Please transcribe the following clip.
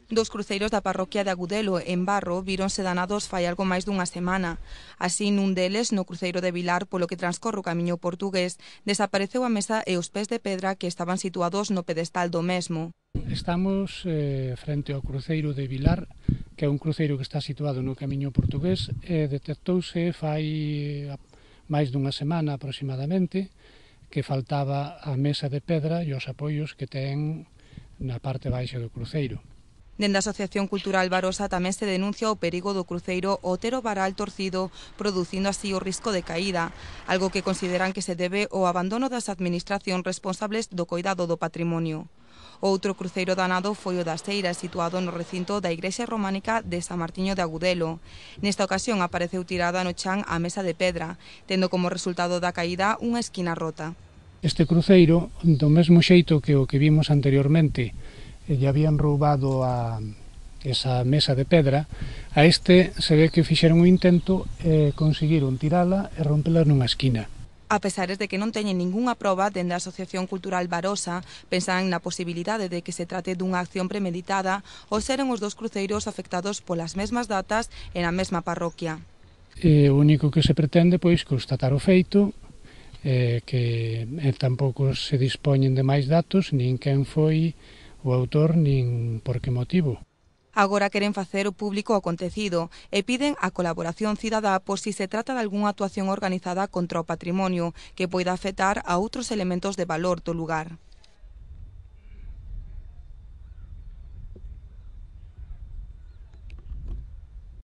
Dos cruceiros da parroquia de Agudelo, en Barro, víronse danados fai algo máis dunha semana. Así, nun deles, no cruceiro de Vilar, polo que transcorre o camiño portugués, desapareceu a mesa e os pés de pedra que estaban situados no pedestal do mesmo. Estamos frente ao cruceiro de Vilar, que é un cruceiro que está situado no camiño portugués, e detectouse fai máis dunha semana aproximadamente que faltaba a mesa de pedra e os apoios que ten na parte baixa do cruceiro. Dende a Asociación Cultural Barosa tamén se denuncia o perigo do cruceiro Otero Varal torcido, producindo así o risco de caída, algo que consideran que se debe ao abandono das administracións responsables do coidado do patrimonio. O outro cruceiro danado foi o das Seiras, situado no recinto da igrexa románica de San Martiño de Agudelo. Nesta ocasión apareceu tirada no chan a mesa de pedra, tendo como resultado da caída unha esquina rota. Este cruceiro, do mesmo xeito que o que vimos anteriormente, lle habían roubado esa mesa de pedra, a este se ve que fixeron un intento e conseguiron tirala e rompela nunha esquina. A pesares de que non teñen ningunha proba, dende a Asociación Cultural Barosa pensan na posibilidade de que se trate dunha acción premeditada ou seren os dos cruceiros afectados polas mesmas datas e na mesma parroquia. O único que se pretende, pois, constatar o feito, que tampouco se dispoñen de máis datos, nin quen foi o autor, nin por que motivo. Agora queren facer público o acontecido e piden a colaboración cidadá por si se trata de algunha actuación organizada contra o patrimonio que poida afectar a outros elementos de valor do lugar.